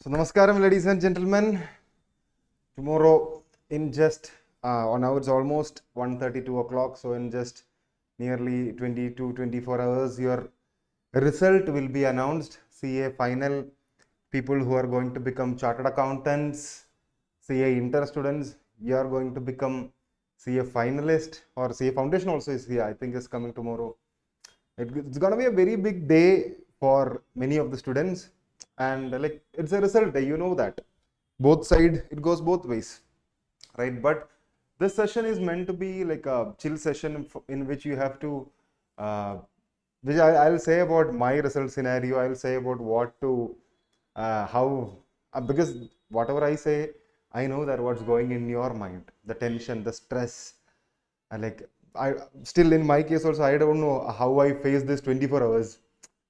So, Namaskaram, ladies and gentlemen. Tomorrow, in just now it's almost 1:32 o'clock. So, in just nearly 24 hours, your result will be announced. CA final. People who are going to become chartered accountants, CA inter students, you are going to become CA finalist, or CA foundation also is here. I think is coming tomorrow. It's gonna be a very big day for many of the students, and like it's a result day, you know that both side it goes both ways, right? But this session is meant to be like a chill session in which you have to which I'll say about my result scenario. I'll say about what to how because whatever I say, I know that what's going in your mind, the tension, the stress, and like I still in my case also, I don't know how I face this 24 hours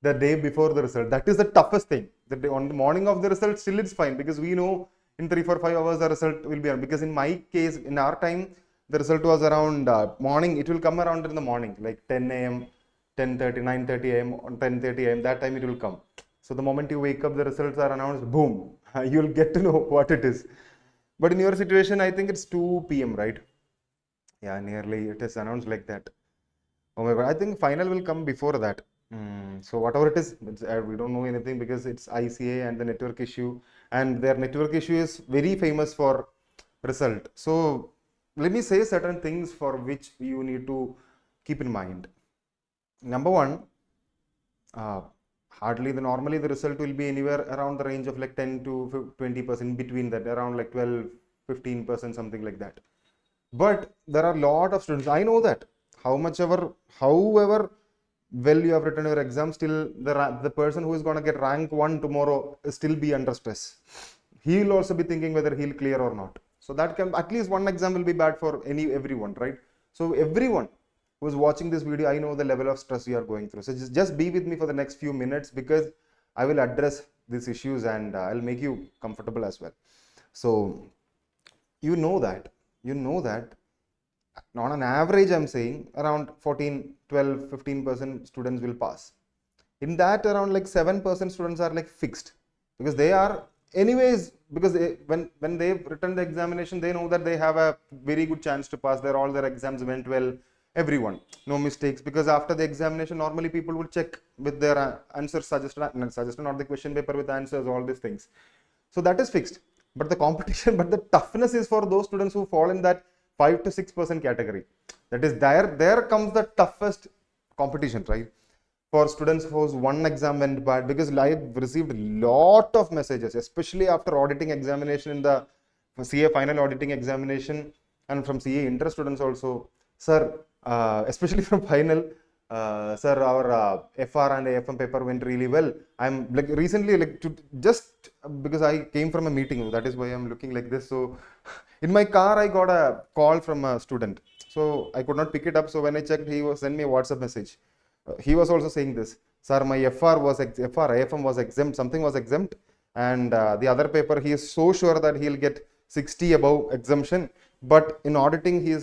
the day before the result. That is the toughest thing. The day, on the morning of the result, still it's fine because we know in 3, 4, 5 hours the result will be on. Because in my case, in our time, the result was around morning. It will come around in the morning, like 10 a.m., 10:30, 9:30 a.m., on 10:30 a.m. That time it will come. So the moment you wake up, the results are announced. Boom, you'll get to know what it is. But in your situation, I think it's 2 p.m., right? Yeah, nearly it is announced like that. Oh my God, I think final will come before that. So whatever it is, we don't know anything because it's ICA and the network issue, and their network issue is very famous for result. So let me say certain things for which you need to keep in mind. Number one, normally the result will be anywhere around the range of like 10 to 20%, between that, around like 12, 15%, something like that. But there are a lot of students, I know that however well you have written your exam, still the person who is going to get rank 1 tomorrow still be under stress. He will also be thinking whether he'll clear or not. So that can, at least one exam will be bad for everyone, right? So everyone who is watching this video, I know the level of stress you are going through. So just be with me for the next few minutes, because I will address these issues and I'll make you comfortable as well. So you know that on an average, I'm saying around 14, 12, 15% students will pass. In that, around like 7% students are like fixed, because they are anyways, because when they've written the examination, they know that they have a very good chance to pass. All their exams went well, everyone, no mistakes. Because after the examination, normally people will check with their answers suggested, not the question paper with answers, all these things. So that is fixed. But the competition, but the toughness is for those students who fall in that 5 to 6% category. That is, there comes the toughest competition, right? For students whose one exam went bad, because I've received a lot of messages, especially after auditing examination in the CA final auditing examination, and from CA inter students also. Sir, especially from final, sir, our FR and AFM paper went really well. I'm like recently, like just because I came from a meeting, that is why I'm looking like this. So in my car, I got a call from a student. So I could not pick it up. So when I checked, he was sent me a WhatsApp message. He was also saying this, sir, my FR AFM was exempt, something was exempt, and the other paper, he is so sure that he'll get 60 above exemption, but in auditing, he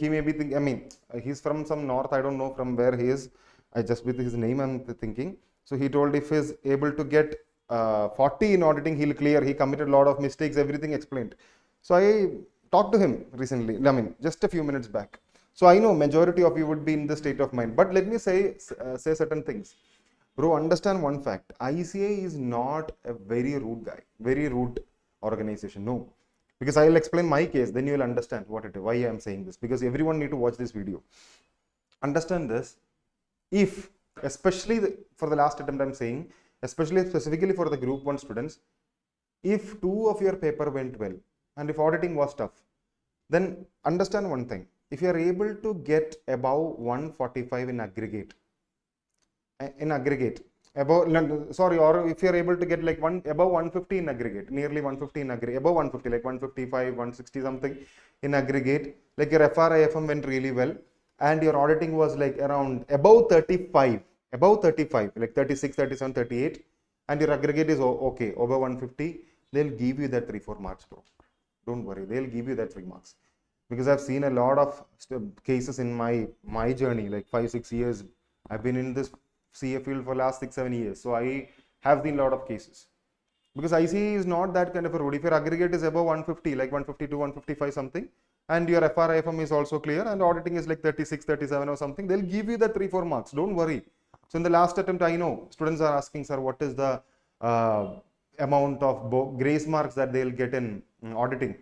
may be thinking, I mean, he's from some north, I don't know from where he is, I just with his name I'm thinking. So he told if he's able to get 40 in auditing, he'll clear. He committed a lot of mistakes, everything explained. So I talked to him recently, I mean, just a few minutes back. So I know majority of you would be in the state of mind, but let me say certain things. Bro, understand one fact. ICA is not a very rude guy, very rude organization. No, because I'll explain my case, then you will understand what it is, why I am saying this, because everyone need to watch this video. Understand this. If, especially for the last attempt, I'm saying, specifically for the group 1 students, if 2 of your paper went well and if auditing was tough, then understand one thing. If you are able to get above 145 in aggregate, or if you are able to get like above 150 in aggregate, nearly 150 in aggregate, above 150, like 155, 160 something in aggregate, like your FR AFM went really well, and your auditing was like around above 35, like 36, 37, 38, and your aggregate is okay, over 150, they'll give you that 3-4 marks, bro. Don't worry, they'll give you that 3 marks. Because I've seen a lot of cases in my journey, like 5-6 years. I've been in this CA field for last 6-7 years. So I have seen a lot of cases. because ICE is not that kind of a road. If your aggregate is above 150, like 152, 155 something, and your FRIFM is also clear, and auditing is like 36, 37 or something, they'll give you the 3-4 marks. Don't worry. So in the last attempt, I know students are asking, sir, what is the amount of grace marks that they'll get in auditing?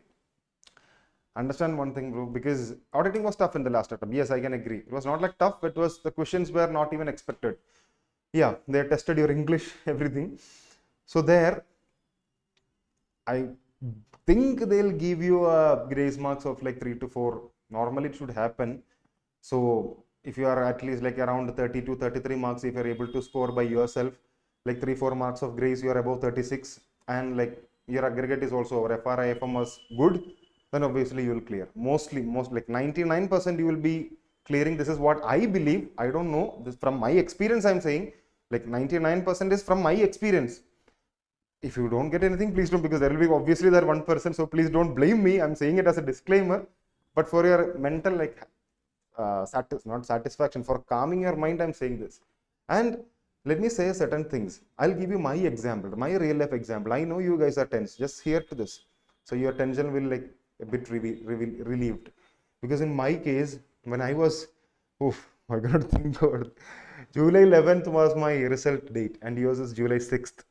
Understand one thing, bro, because auditing was tough in the last attempt. Yes, I can agree. It was not like tough, it was, the questions were not even expected. Yeah, they tested your English, everything. So there, I think they'll give you a grace marks of like 3 to 4. Normally it should happen. So if you are at least like around 32, 33 marks, if you're able to score by yourself, like 3-4 marks of grace, you are above 36, and like your aggregate is also over, FRIFM was good, then obviously you will clear. Most like 99% you will be clearing. This is what I believe. I don't know. This from my experience I'm saying, like 99% is from my experience. If you don't get anything, please don't, because there will be obviously that 1%, so please don't blame me. I'm saying it as a disclaimer, but for your mental like not satisfaction, for calming your mind, I'm saying this. And let me say certain things. I'll give you my example, my real life example. I know you guys are tense. Just hear to this, so your tension will like a bit relieved. Because in my case, when I was, I cannot think about it. July 11th was my result date, and yours is July 6th.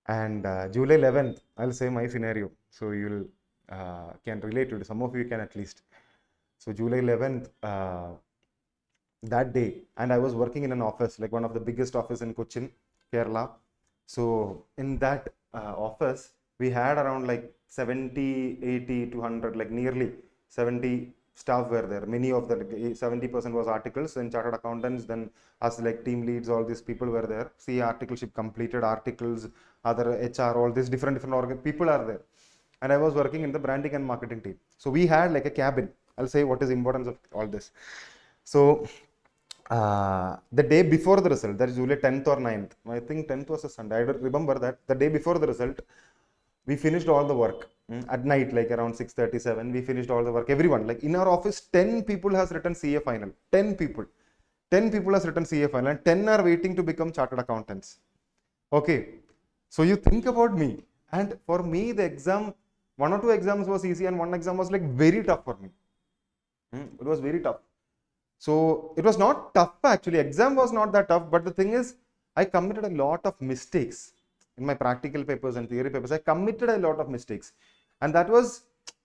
And July 11th, I'll say my scenario, so you'll can relate to it. Some of you can at least. So July 11th, that day, and I was working in an office, like one of the biggest office in Cochin, Kerala. So in that office, we had around like 70, 80, 200, like nearly 70 staff were there. Many of the 70% was articles and chartered accountants, then us like team leads, all these people were there. See, articleship completed, articles, other HR, all these different people are there. And I was working in the branding and marketing team. So we had like a cabin. I'll say what is the importance of all this. So the day before the result, that is July 10th or 9th, I think 10th was a Sunday, I don't remember that. The day before the result, we finished all the work at night, like around 6:37. We finished all the work. Everyone, like in our office, 10 people has written CA final. 10 people has written CA final, and 10 are waiting to become chartered accountants. Okay, so you think about me, and for me, the exam, 1 or 2 exams was easy, and 1 exam was like very tough for me. It was very tough. So it was not tough actually. Exam was not that tough, but the thing is, I committed a lot of mistakes in my practical papers and theory papers. I committed a lot of mistakes, and it was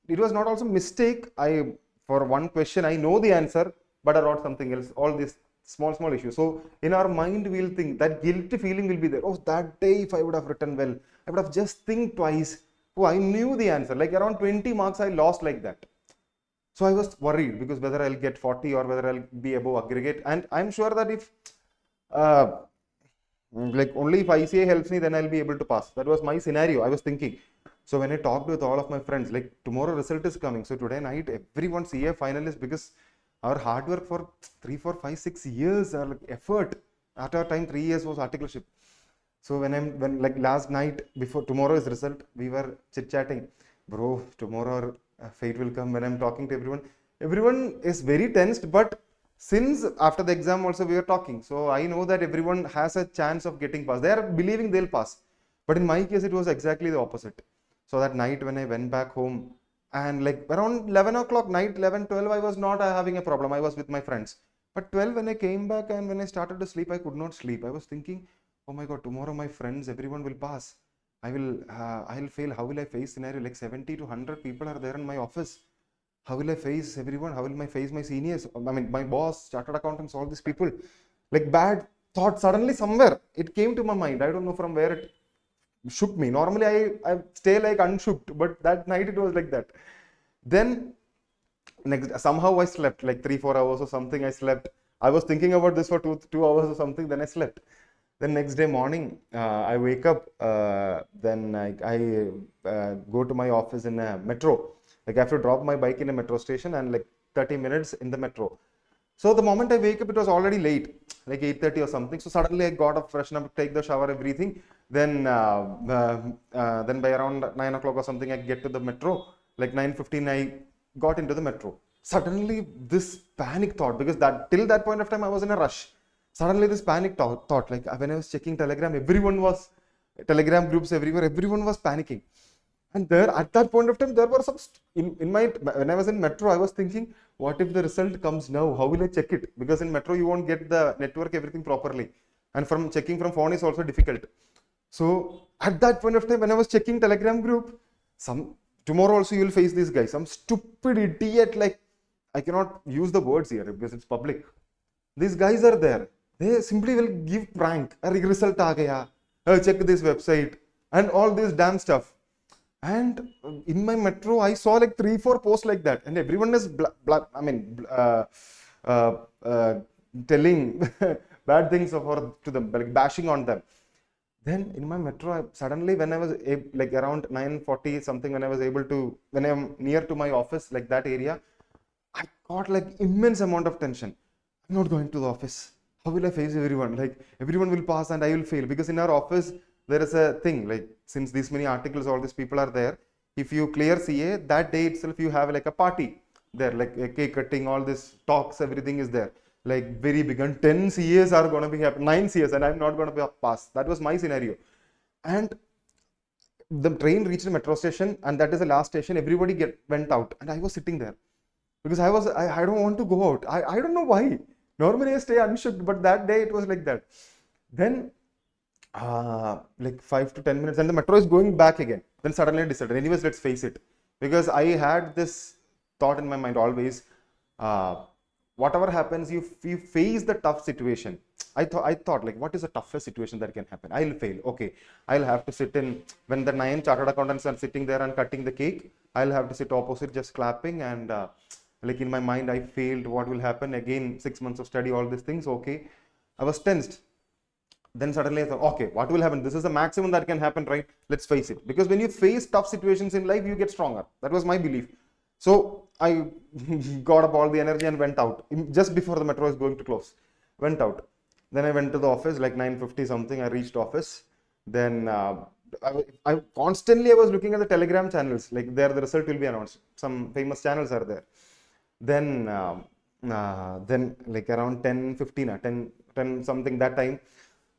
not also mistake. For one question, I know the answer, but I wrote something else. All these small issues. So in our mind, we'll think that guilty feeling will be there. Oh, that day, if I would have written well, I would have just think twice. Oh, I knew the answer. Like around 20 marks, I lost like that. So I was worried because whether I'll get 40 or whether I'll be above aggregate. And I'm sure that if like only if ICA helps me, then I'll be able to pass. That was my scenario. I was thinking. So when I talked with all of my friends, like tomorrow result is coming. So today night, everyone CA finalist, because our hard work for 3, 4, 5, 6 years, our like effort at our time, 3 years was articleship. So when like last night before tomorrow's result, we were chit chatting, bro, tomorrow fate will come. When I'm talking to everyone is very tensed, but since after the exam also we were talking, so I know that everyone has a chance of getting passed. They are believing they'll pass, but in my case it was exactly the opposite. So that night when I went back home, and like around 11 o'clock night, 11, 12, I was not having a problem. I was with my friends. But 12, when I came back and when I started to sleep, I could not sleep. I was thinking, oh my God, tomorrow my friends, everyone will pass. I'll fail. How will I face scenario? Like 70 to 100 people are there in my office. How will I face everyone? How will I face my seniors? I mean, my boss, chartered accountants, all these people. Like bad thought suddenly somewhere it came to my mind. I don't know from where it shook me. Normally I stay like unshooked, but that night it was like that. Then somehow I slept like 3-4 hours or something. I slept. I was thinking about this for 2 hours or something. Then I slept. Then next day morning, I wake up. Then I go to my office in a metro. Like I have to drop my bike in a metro station and like 30 minutes in the metro. So the moment I wake up, it was already late, like 8:30 or something. So suddenly I got up, freshen up, take the shower, everything. Then by around 9 o'clock or something, I get to the metro. Like 9:15, I got into the metro. Suddenly this panic thought, because till that point of time I was in a rush. Suddenly this panic thought, like when I was checking Telegram, everyone was Telegram groups everywhere. Everyone was panicking. And there, at that point of time, there were some, in my, when I was in metro, I was thinking, what if the result comes now? How will I check it? Because in metro, you won't get the network, everything properly. And from checking from phone is also difficult. So at that point of time, when I was checking Telegram group, tomorrow also you will face this guy, some stupid idiot, like, I cannot use the words here because it's public. These guys are there. They simply will give prank. Result aa gaya. Check this website and all this damn stuff. And in my metro, I saw like 3-4 posts like that, and everyone is telling bad things to them, like bashing on them. Then in my metro, suddenly when I was like around 9:40 something, when I'm near to my office, like that area, I got like immense amount of tension. I'm not going to the office. How will I face everyone? Like everyone will pass and I will fail, because in our office there is a thing, like since these many articles, all these people are there. If you clear CA, that day itself you have like a party there, like a cake cutting, all this talks, everything is there. Like very big, and 10 CAs are going to be happening, 9 CAs, and I'm not going to be passed. That was my scenario. And the train reached the metro station, and that is the last station. Everybody went out, and I was sitting there because I don't want to go out. I don't know why. Normally I stay unshooked, but that day it was like that. Then like 5 to 10 minutes, and the metro is going back again. Then suddenly I decided, anyways, let's face it, because I had this thought in my mind always. Whatever happens, you face the tough situation. I thought like, what is the toughest situation that can happen? I'll fail. Okay, I'll have to sit in, when the 9 chartered accountants are sitting there and cutting the cake, I'll have to sit opposite just clapping, and like in my mind, I failed. What will happen? Again, 6 months of study, all these things. Okay, I was tensed. Then suddenly I thought, okay, what will happen? This is the maximum that can happen, right? Let's face it. Because when you face tough situations in life, you get stronger. That was my belief. So I got up all the energy and went out just before the metro is going to close. Went out. Then I went to the office, like 9:50 something. I reached office. Then I constantly was looking at the Telegram channels. Like there, the result will be announced. Some famous channels are there. Then like around 10:15, 10 something that time.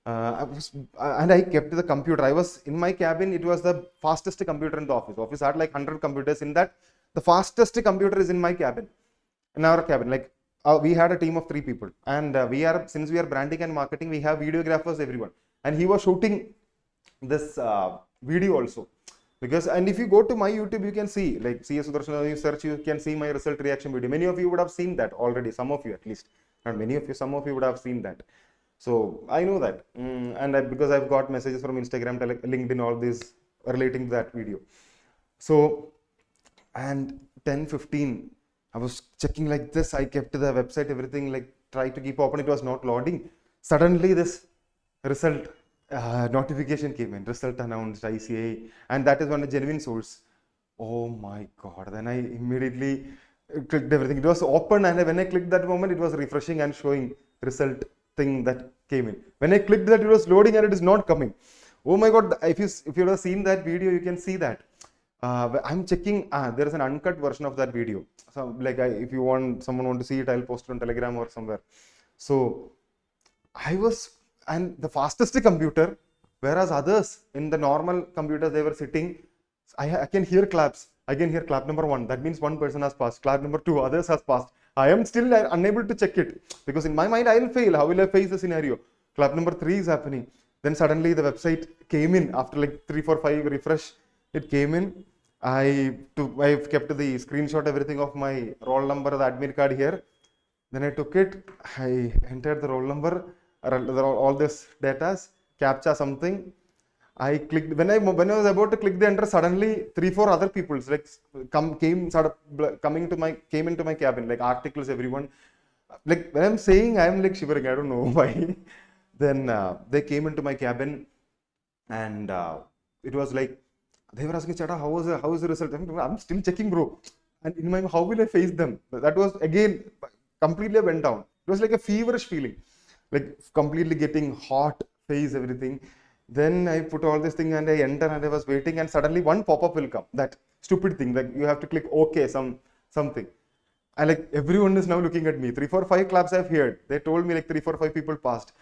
I kept the computer. I was in my cabin. It was the fastest computer in the office. Office had like 100 computers. In that, the fastest computer is in my cabin, in our cabin. Like we had a team of 3 people, and since we are branding and marketing, we have videographers, everyone. And he was shooting this video also. And if you go to my YouTube, you can see, like CS Sudarshan, you search, you can see my result reaction video. Many of you would have seen that already. Some of you at least, not many of you. Some of you would have seen that. So I know that, and because I've got messages from Instagram, LinkedIn, all these relating to that video. So, and 10:15, I was checking like this. I kept the website, everything, like try to keep open. It was not loading. Suddenly, this result notification came in. Result announced, ICA, and that is one a genuine source. Oh my God! Then I immediately clicked everything. It was open, and when I clicked that moment, it was refreshing and showing result thing that came in. When I clicked that, it was loading and it is not coming. Oh my God! If you have seen that video, you can see that. I'm checking. There is an uncut version of that video. So like, if someone want to see it, I'll post it on Telegram or somewhere. So and the fastest computer, whereas others in the normal computers, they were sitting. I can hear claps. I can hear clap number 1. That means one person has passed. Clap number 2, others has passed. I am still unable to check it, because in my mind I will fail. How will I face the scenario? Clap number 3 is happening. Then suddenly the website came in after like 3, 4, 5 refresh. It came in. I've kept the screenshot, everything of my roll number, the admit card here. Then I took it. I entered the roll number, all this data, captcha something. I clicked, when I was about to click the enter, suddenly 3-4 other people like came into my cabin, like articles, everyone. Like when I'm saying, I'm like shivering, I don't know why. Then they came into my cabin, and it was like, they were asking, Chata, how is the result? I'm still checking, bro. And in my mind, how will I face them? That was again completely went down. It was like a feverish feeling, like completely getting hot face, everything. Then I put all this thing and I enter, and I was waiting, and suddenly one pop-up will come. That stupid thing, like you have to click OK, something. And like everyone is now looking at me. 3, 4, 5 claps I've heard. They told me like 3, 4, 5 people passed.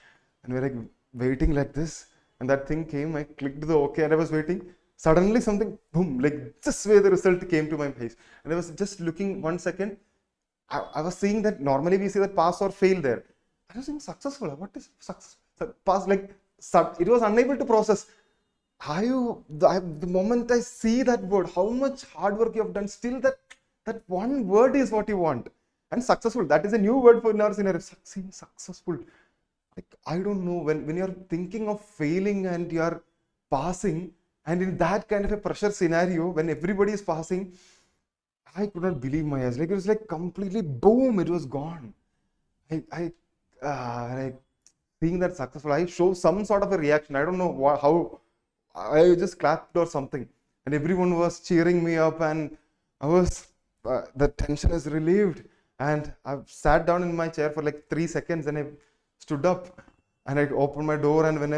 And we're like waiting like this. And that thing came, I clicked the OK and I was waiting. Suddenly something, boom, like this way the result came to my face. And I was just looking 1 second. I was seeing that normally we see that pass or fail there. I was saying successful. What is success? Pass, like it was unable to process. The moment I see that word, how much hard work you have done, still that one word is what you want. And successful, that is a new word for in our scenario. Successful. Like, I don't know, when you're thinking of failing and you're passing, and in that kind of a pressure scenario, when everybody is passing, I could not believe my eyes. Like, it was like completely boom, it was gone. Like seeing that successful, I show some sort of a reaction. I don't know how. I just clapped or something, and everyone was cheering me up, and I was the tension is relieved, and I sat down in my chair for like 3 seconds, and I stood up, and I opened my door, and when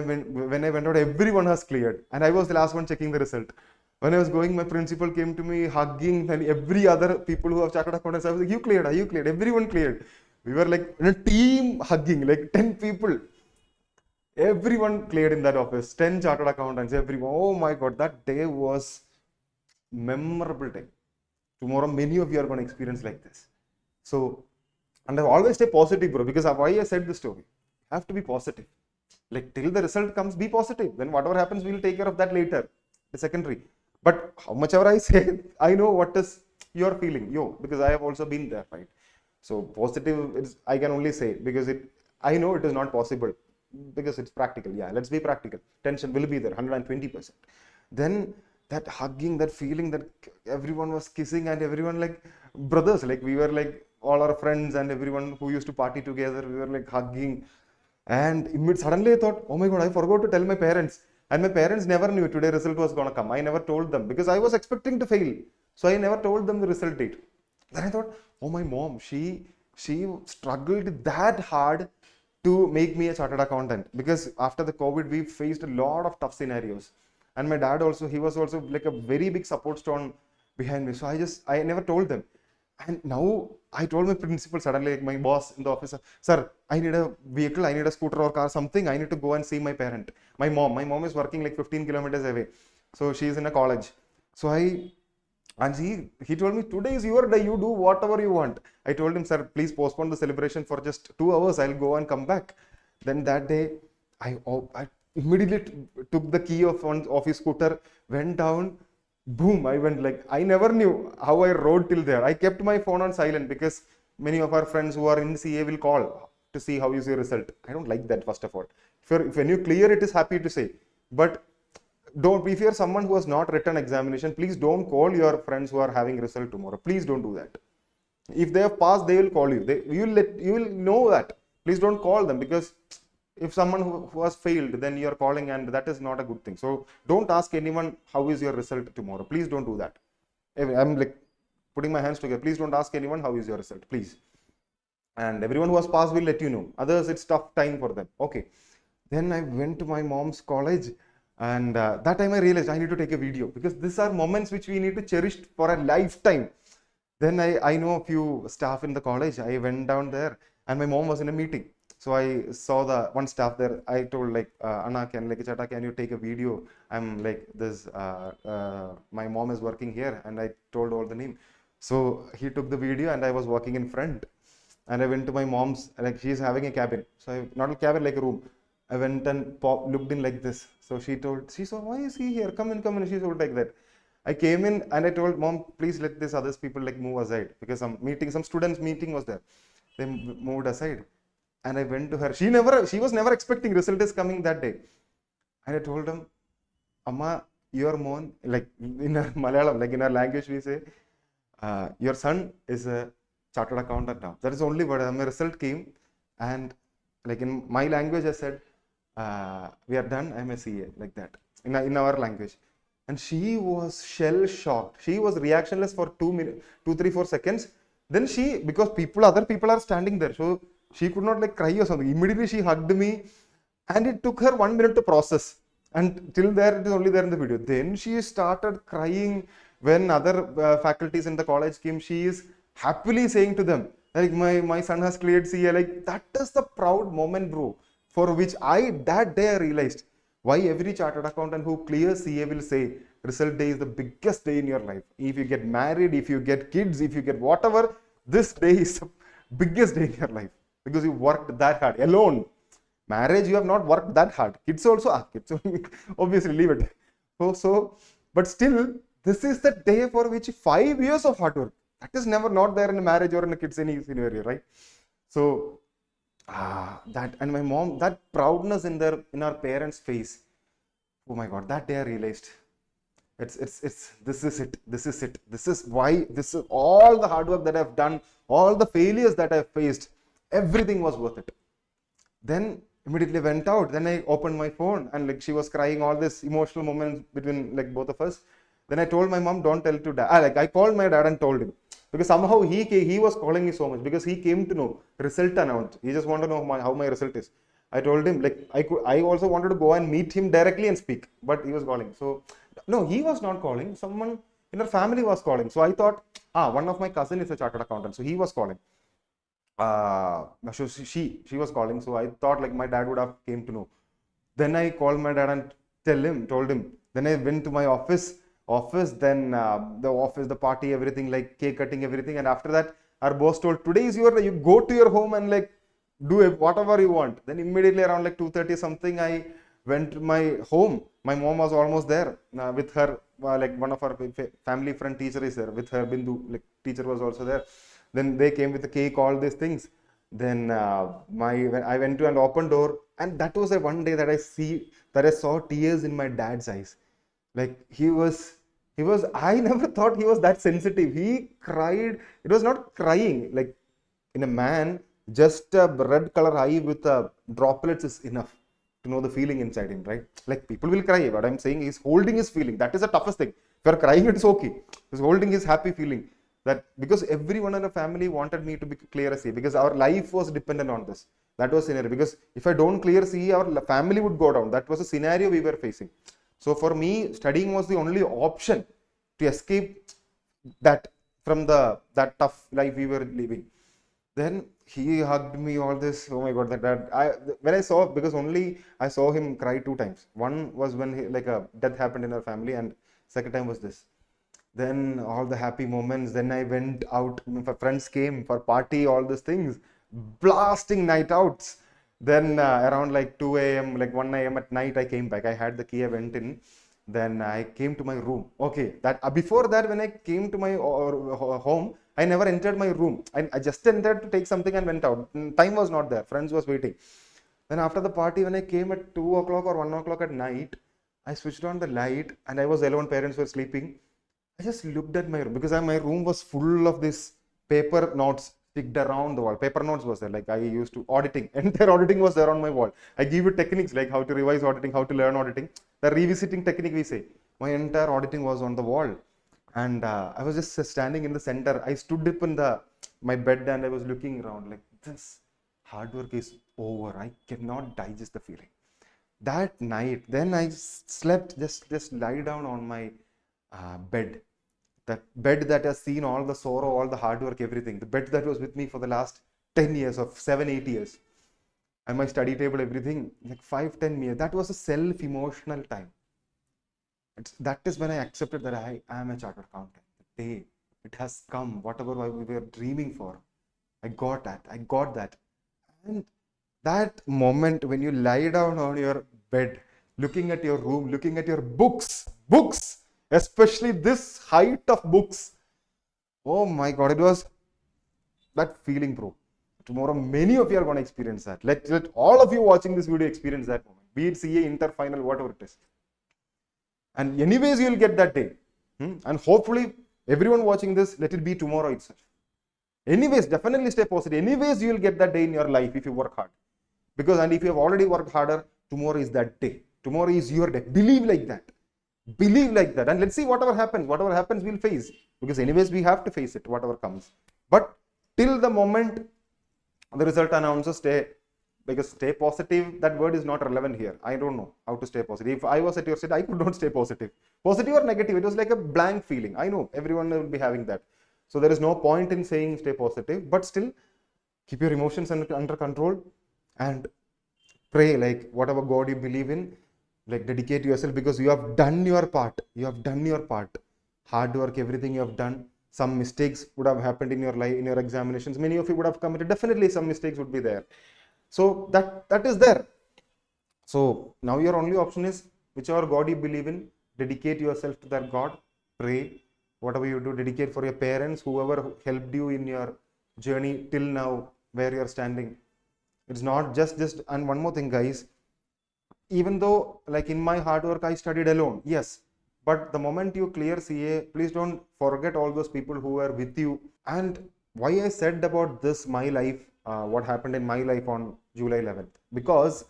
I went out, everyone has cleared, and I was the last one checking the result. When I was going, my principal came to me hugging, and every other people who have chartered accountants, I was like, you cleared, everyone cleared. We were like in a team hugging, like 10 people. Everyone cleared in that office, 10 chartered accountants, everyone. Oh my God, that day was memorable day. Tomorrow, many of you are going to experience like this. So, and I always stay positive, bro, because why I said this story. You have to be positive. Like, till the result comes, be positive. Then whatever happens, we'll take care of that later, the secondary. But how much ever I say, I know what is your feeling, because I have also been there, right? So positive, I can only say, because I know it is not possible, because it's practical. Yeah, let's be practical. Tension will be there, 120%. Then that hugging, that feeling that everyone was kissing, and everyone like brothers, like we were like all our friends and everyone who used to party together, we were like hugging. And suddenly I thought, oh my God, I forgot to tell my parents. And my parents never knew today result was going to come. I never told them because I was expecting to fail. So I never told them the result date. Then I thought, oh, my mom, she struggled that hard to make me a chartered accountant, because after the COVID, we faced a lot of tough scenarios. And my dad also, he was also like a very big support stone behind me. So I never told them. And now I told my principal suddenly, like my boss in the office, sir, I need a vehicle, I need a scooter or car, something. I need to go and see my parent. My mom is working like 15 kilometers away. So she is in a college. So he told me, today is your day, you do whatever you want. I told him, sir, please postpone the celebration for just 2 hours. I'll go and come back. Then that day, I immediately took the key of his scooter, went down, boom, I went like, I never knew how I rode till there. I kept my phone on silent because many of our friends who are in CA will call to see how is your result. I don't like that, first of all. When you clear, it is happy to say. But if you're someone who has not written examination, please don't call your friends who are having result tomorrow. Please don't do that. If they have passed, they will call you. You will know that. Please don't call them, because if someone who has failed, then you are calling, and that is not a good thing. So don't ask anyone how is your result tomorrow. Please don't do that. I'm like putting my hands together. Please don't ask anyone how is your result, please. And everyone who has passed will let you know. Others, it's tough time for them. Okay. Then I went to my mom's college, and that time I realized I need to take a video, because these are moments which we need to cherish for a lifetime. Then I know a few staff in the college. I went down there, and my mom was in a meeting. So I saw the one staff there. I told like, Anna, can you take a video? I'm like this, my mom is working here, and I told all the name. So he took the video, and I was walking in front, and I went to my mom's, like she's having a cabin. So not a cabin, like a room. I went and looked in like this. So she saw, why is he here? Come in. She told like that. I came in and I told mom, please let these other people like move aside, because some students meeting was there. They moved aside, and I went to her. She was never expecting result is coming that day. And I told them, Amma, your mom, like in our Malayalam, like in our language we say, your son is a chartered accountant now. That is only what my result came. And like in my language I said, we are done, I'm a CA, like that, in our language. And she was shell shocked. She was reactionless for 2 minutes, 2, 3, 4 seconds. Then because other people are standing there, so she could not like cry or something. Immediately she hugged me, and it took her 1 minute to process. And till there, it is only there in the video. Then she started crying when other faculties in the college came. She is happily saying to them, like, my son has cleared CA. Like, that is the proud moment, bro, for which that day I realized, Why every chartered accountant who clears CA will say result day is the biggest day in your life. If you get married, if you get kids, if you get whatever, this day is the biggest day in your life because you worked that hard alone. Marriage, you have not worked that hard. Kids also, kids obviously leave it. But still, this is the day for which 5 years of hard work. That is never not there in a marriage or in a kids any scenario, right? So that, and my mom, that proudness in our parents' face. Oh my God, that day I realized it's this is it. This is why, this is all the hard work that I've done, all the failures that I've faced, everything was worth it. Then immediately went out. Then I opened my phone and like she was crying, all this emotional moments between like both of us. Then I told my mom, don't tell to dad. I called my dad and told him, because somehow he was calling me so much because he came to know result announced. He just wanted to know how my result is. I told him like I also wanted to go and meet him directly and speak, but he was calling. So no, he was not calling. Someone in our family was calling. So I thought, one of my cousin is a chartered accountant, so he was calling. So she was calling. So I thought like my dad would have came to know. Then I called my dad and told him. Then I went to my office. Then the office, the party, everything, like cake cutting, everything. And after that, our boss told, today is your, you go to your home and like do whatever you want. Then immediately around like 2:30 something, I went to my home. My mom was almost there with her, like one of our family friend teacher is there with her. Bindu, like teacher was also there. Then they came with the cake, all these things. Then when I went to an open door, and that was the one day that I saw tears in my dad's eyes. Like he was, I never thought he was that sensitive. He cried. It was not crying. Like in a man, just a red color eye with droplets is enough to know the feeling inside him, right? Like people will cry, but I'm saying he's holding his feeling. That is the toughest thing. If you're crying, it's okay. He's holding his happy feeling. That because everyone in the family wanted me to be clear CA because our life was dependent on this. That was scenario. Because if I don't clear CA, our family would go down. That was a scenario we were facing. So for me, studying was the only option to escape that from that tough life we were living. Then he hugged me, all this. Oh my God, when I saw, because only I saw him cry 2 times. One was when like a death happened in our family, and second time was this. Then all the happy moments. Then I went out. Friends came for party, all these things, blasting night outs. Then around like 2 a.m., like 1 a.m. at night, I came back. I had the key, I went in. Then I came to my room. Okay, that before that, when I came to my home, I never entered my room. I just entered to take something and went out. Time was not there. Friends was waiting. Then after the party, when I came at 2 o'clock or 1 o'clock at night, I switched on the light and I was alone. Parents were sleeping. I just looked at my room because my room was full of this paper notes sticked around the wall. Paper notes was there. Like I used to auditing. Entire auditing was there on my wall. I give it techniques like how to revise auditing, how to learn auditing. The revisiting technique we say. My entire auditing was on the wall. And I was just standing in the center. I stood up in my bed and I was looking around like this hard work is over. I cannot digest the feeling. That night, then I slept, just lie down on my bed. That bed that has seen all the sorrow, all the hard work, everything. The bed that was with me for the last 10 years, of 7-8 years. And my study table, everything, like 5-10 years. That was a self-emotional time. That is when I accepted that I am a chartered accountant. The day it has come, whatever we were dreaming for, I got that. And that moment when you lie down on your bed, looking at your room, looking at your books, especially this height of books. Oh my God, it was that feeling, bro. Tomorrow, many of you are going to experience that. Let all of you watching this video experience that moment. Be it CA, inter, final, whatever it is. And anyways, you will get that day. And hopefully, everyone watching this, let it be tomorrow itself. Anyways, definitely stay positive. Anyways, you will get that day in your life if you work hard. And if you have already worked harder, tomorrow is that day. Tomorrow is your day. Believe like that. And let's see whatever happens we'll face, because anyways we have to face it, whatever comes. But till the moment the result announces, stay positive. That word is not relevant here. I don't know how to stay positive. If I was at your side, I could not stay positive or negative. It was like a blank feeling. I know everyone will be having that, so there is no point in saying stay positive, but still keep your emotions under control and pray, like whatever God you believe in. Like dedicate yourself, because you have done your part. You have done your part. Hard work, everything you have done. Some mistakes would have happened in your life, in your examinations. Many of you would have committed. Definitely some mistakes would be there. So that is there. So now your only option is, whichever God you believe in, dedicate yourself to that God. Pray. Whatever you do, dedicate for your parents, whoever helped you in your journey till now, where you're standing. It's not just, and one more thing, guys. Even though, like in my hard work, I studied alone, yes. But the moment you clear CA, please don't forget all those people who were with you. And why I said about this, my life, what happened in my life on July 11th, because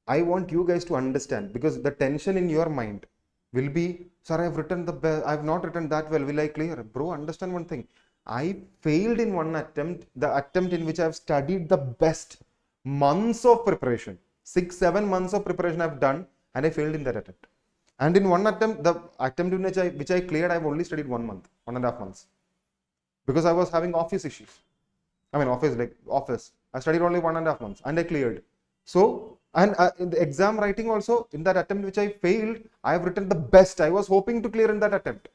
I want you guys to understand, because the tension in your mind will be, sir, I've written the best, I've not written that well, will I clear? Bro, understand one thing. I failed in one attempt, the attempt in which I've studied the best, months of preparation, 6-7 months of preparation I've done, and I failed in that attempt. And in one attempt, the attempt in which I cleared, I've only studied 1 month, 1.5 months, because I was having office issues. Office. I studied only 1.5 months and I cleared. So, and in the exam writing also, in that attempt which I failed, I have written the best. I was hoping to clear in that attempt,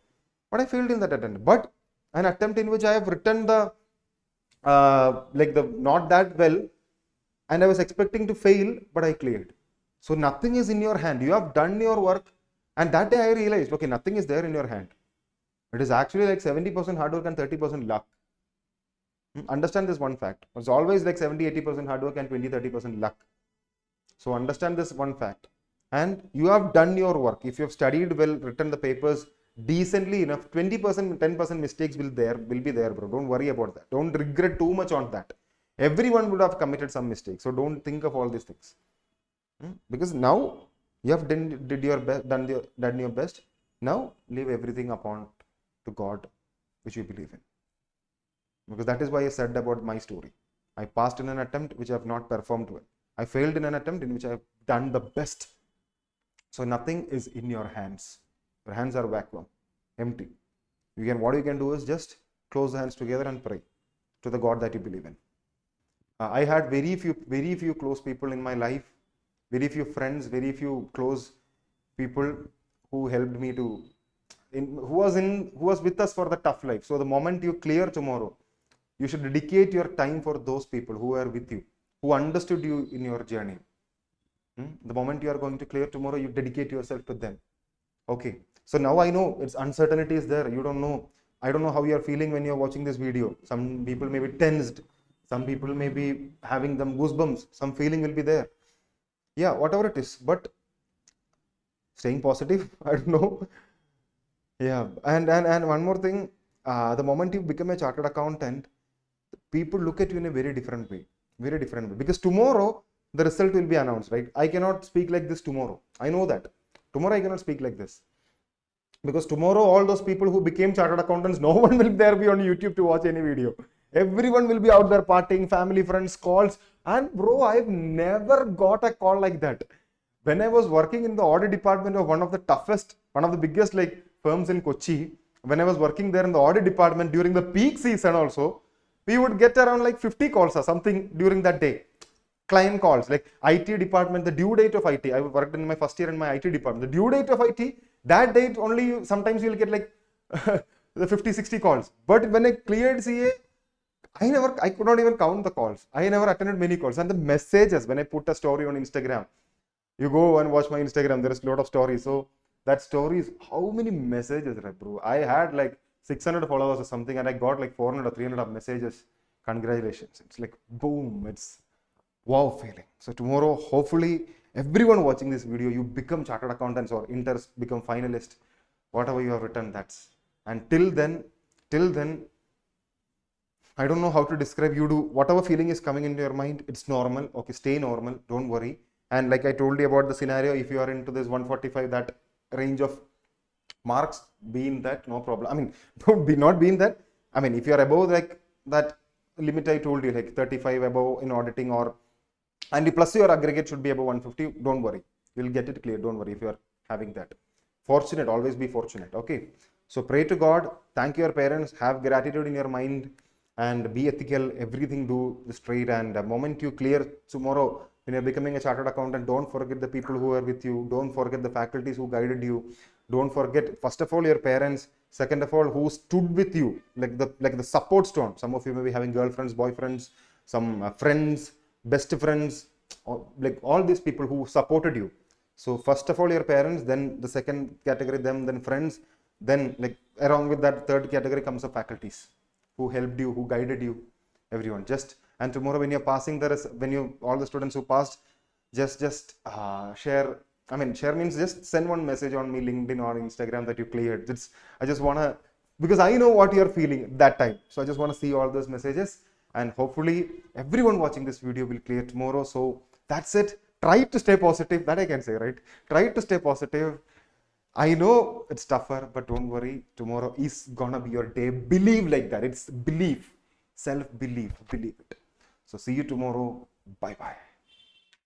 but I failed in that attempt. But an attempt in which I have written the not that well, and I was expecting to fail, but I cleared. So nothing is in your hand. You have done your work, and that day I realized, okay, nothing is there in your hand. It is actually like 70% hard work and 30% luck. Understand this one fact. It's always like 70-80% hard work and 20-30% luck. So understand this one fact. And you have done your work. If you have studied well, written the papers decently enough, 20%, 10% mistakes will be there, bro. Don't worry about that. Don't regret too much on that. Everyone would have committed some mistakes. So don't think of all these things. Because now you have done your best. Now leave everything upon to God, which you believe in. Because that is why I said about my story. I passed in an attempt which I have not performed well. I failed in an attempt in which I have done the best. So nothing is in your hands. Your hands are vacuum, empty. What you can do is just close the hands together and pray to the God that you believe in. I had very few close people in my life, very few friends, very few close people who helped me who was with us for the tough life. So the moment you clear tomorrow, you should dedicate your time for those people who are with you, who understood you in your journey. The moment you are going to clear tomorrow, you dedicate yourself to them. Okay. So now I know it's uncertainty is there. You don't know. I don't know how you are feeling when you're watching this video. Some people may be tensed. Some people may be having them goosebumps. Some feeling will be there. Yeah, whatever it is. But staying positive, I don't know. Yeah. And one more thing. The moment you become a chartered accountant, people look at you in a very different way. Very different way. Because tomorrow, the result will be announced, right? I cannot speak like this tomorrow. I know that. Tomorrow I cannot speak like this. Because tomorrow all those people who became chartered accountants, no one will there be on YouTube to watch any video. Everyone will be out there partying, family, friends, calls. And bro, I've never got a call like that. When I was working in the audit department of one of the biggest firms in Kochi, when I was working there in the audit department during the peak season also, we would get around 50 calls or something during that day. Client calls, like IT department, the due date of IT. I worked in my first year in my IT department. The due date of IT, that date only, sometimes you'll get the 50-60 calls. But when I cleared CA, I could not even count the calls. I never attended many calls. And the messages, when I put a story on Instagram, you go and watch my Instagram, there is a lot of stories. So that stories, how many messages, right, bro? I had 600 followers or something, and I got 400 or 300 messages. Congratulations. It's boom. It's wow feeling. So tomorrow, hopefully, everyone watching this video, you become chartered accountants or inters, become finalist, whatever you have written, that's. And till then, I don't know how to describe. You do whatever feeling is coming into your mind. It's normal. Okay, stay normal. Don't worry. And like I told you about the scenario, if you are into this 145, that range of marks, be in that, no problem. I mean, not be in that. I mean, if you are above that limit I told you, 35 above in auditing, and plus your aggregate should be above 150, don't worry. You'll get it clear. Don't worry if you are having that. Fortunate, always be fortunate. Okay. So pray to God, thank your parents, have gratitude in your mind, and be ethical. Everything do straight. And the moment you clear tomorrow, When you're becoming a chartered accountant, don't forget the people who are with you. Don't forget the faculties who guided you. Don't forget, first of all, your parents. Second of all, who stood with you, like the support stone. Some of you may be having girlfriends, boyfriends, some friends, best friends, like all these people who supported you. So first of all, your parents, then the second category, them, then friends, then like along with that third category comes the faculties who helped you, who guided you, everyone. Just and tomorrow when you're passing when you all the students who passed, just share. I mean, share means just send one message on me, LinkedIn or Instagram that you cleared. I just wanna, because I know what you're feeling at that time. So I just want to see all those messages, and hopefully everyone watching this video will clear tomorrow. So that's it. Try to stay positive. That I can say, right? Try to stay positive. I know it's tougher, but don't worry. Tomorrow is gonna be your day. Believe like that. It's belief, self-belief. Believe it. So see you tomorrow. Bye-bye.